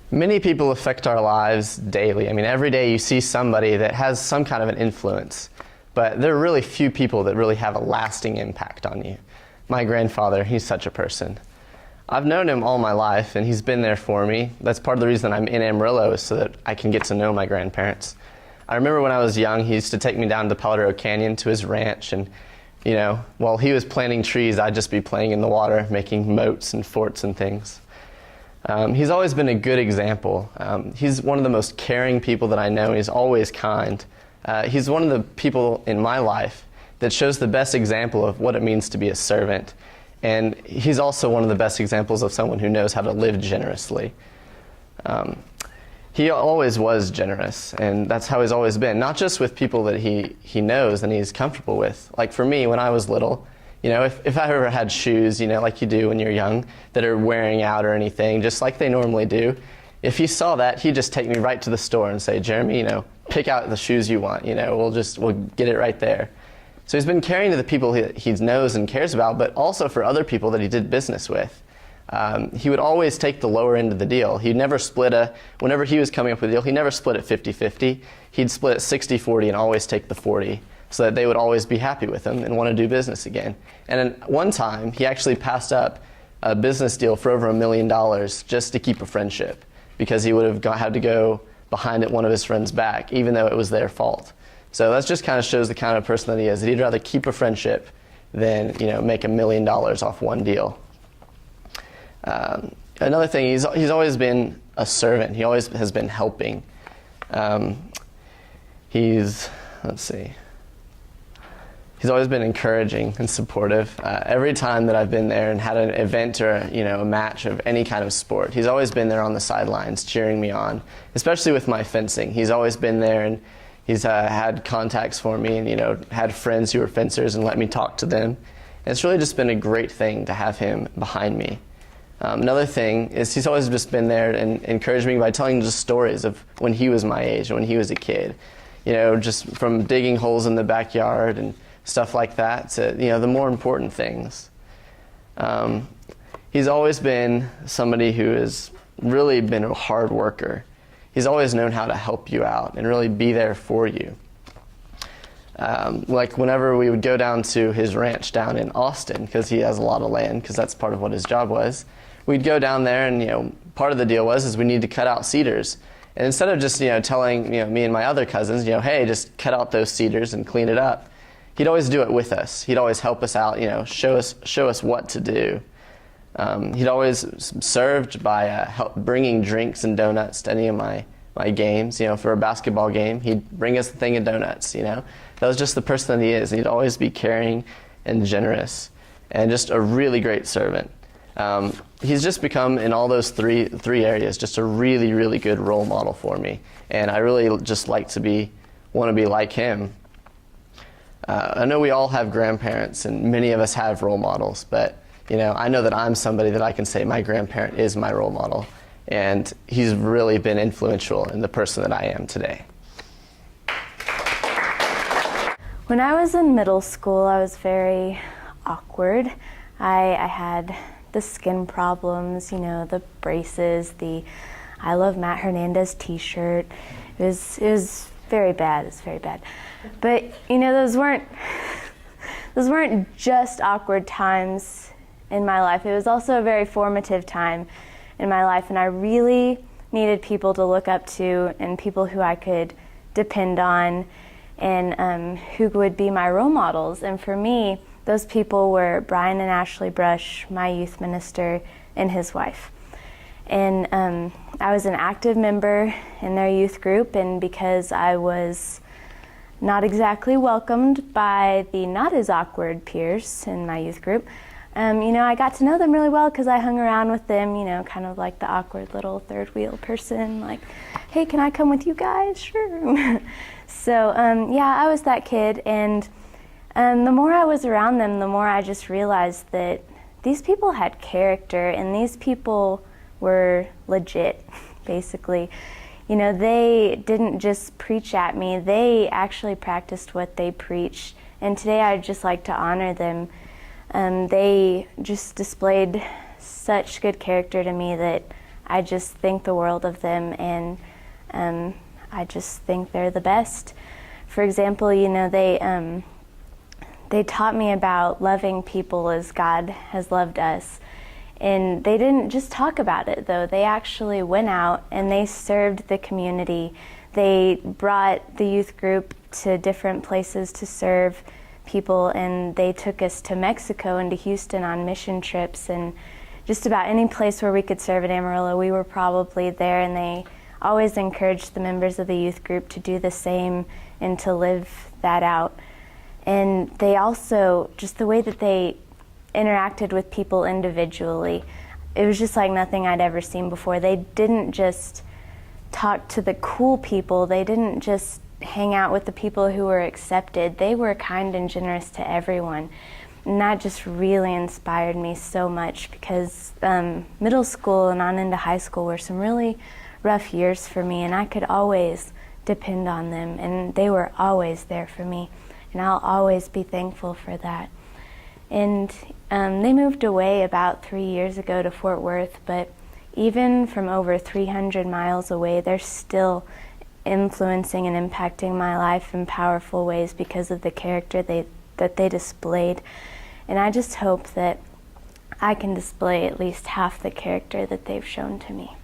Many people affect our lives daily. I mean, every day you see somebody that has some kind of an influence, but there are really few people that really have a lasting impact on you. My grandfather, he's such a person. I've known him all my life, and he's been there for me. That's part of the reason I'm in Amarillo, is so that I can get to know my grandparents. I remember when I was young, he used to take me down to Palo Canyon to his ranch, and while he was planting trees, I'd just be playing in the water, making moats and forts and things. He's always been a good example. He's one of the most caring people that I know. He's always kind. He's one of the people in my life that shows the best example of what it means to be a servant. And he's also one of the best examples of someone who knows how to live generously. He always was generous, and that's how he's always been, not just with people that he knows and he's comfortable with. Like for me, when I was little, if I ever had shoes, like you do when you're young, that are wearing out or anything, just like they normally do, if he saw that, he'd just take me right to the store and say, Jeremy, pick out the shoes you want, we'll get it right there. So he's been caring to the people he knows and cares about, but also for other people that he did business with. He would always take the lower end of the deal. He'd never whenever he was coming up with a deal, he never split it 50-50. He'd split it 60-40 and always take the 40, so that they would always be happy with him and want to do business again. And then one time, he actually passed up a business deal for over $1 million just to keep a friendship, because he would have had to go behind one of his friends' back, even though it was their fault. So that just kind of shows the kind of person that he is, that he'd rather keep a friendship than make $1 million off one deal. Another thing, he's always been a servant. He always has been helping. He's always been encouraging and supportive. Every time that I've been there and had an event or a match of any kind of sport, he's always been there on the sidelines cheering me on, especially with my fencing. He's always been there, and he's had contacts for me and had friends who were fencers and let me talk to them. And it's really just been a great thing to have him behind me. Another thing is he's always just been there and encouraged me by telling just stories of when he was my age, when he was a kid. Just from digging holes in the backyard and stuff like that to, the more important things. He's always been somebody who has really been a hard worker. He's always known how to help you out and really be there for you. Like whenever we would go down to his ranch down in Austin, because he has a lot of land, because that's part of what his job was, we'd go down there and, part of the deal was we need to cut out cedars. And instead of just, telling, me and my other cousins, hey, just cut out those cedars and clean it up, he'd always do it with us. He'd always help us out, show us what to do. He'd always served by bringing drinks and donuts to any of my games. For a basketball game, he'd bring us a thing of donuts, That was just the person that he is. He'd always be caring and generous and just a really great servant. He's just become, in all those three areas, just a really, really good role model for me. And I really just want to be like him. I know we all have grandparents, and many of us have role models, but I know that I'm somebody that I can say my grandparent is my role model, and he's really been influential in the person that I am today. When I was in middle school, I was very awkward. I had the skin problems, the braces, the I Love Matt Hernandez t-shirt. It was very bad. It's very bad. But those weren't just awkward times in my life. It was also a very formative time in my life, and I really needed people to look up to and people who I could depend on and who would be my role models. And for me, those people were Brian and Ashley Brush, my youth minister, and his wife. And I was an active member in their youth group, and because I was not exactly welcomed by the not as awkward peers in my youth group, I got to know them really well because I hung around with them, kind of like the awkward little third wheel person, like, hey, can I come with you guys? Sure. So, I was that kid, and the more I was around them, the more I just realized that these people had character, and these people were legit, basically. They didn't just preach at me, they actually practiced what they preached. And today I'd just like to honor them. They just displayed such good character to me that I just think the world of them, and I just think they're the best. For example, they taught me about loving people as God has loved us. And they didn't just talk about it, though. They actually went out and they served the community. They brought the youth group to different places to serve people, and they took us to Mexico and to Houston on mission trips, and just about any place where we could serve at Amarillo, we were probably there. And they always encouraged the members of the youth group to do the same and to live that out. And they also, just the way that they interacted with people individually, it was just like nothing I'd ever seen before. They didn't just talk to the cool people, they didn't just hang out with the people who were accepted. They were kind and generous to everyone. And that just really inspired me so much, because middle school and on into high school were some really rough years for me, and I could always depend on them, and they were always there for me, and I'll always be thankful for that. And they moved away about 3 years ago to Fort Worth, but even from over 300 miles away, they're still influencing and impacting my life in powerful ways because of the character that they displayed. And I just hope that I can display at least half the character that they've shown to me.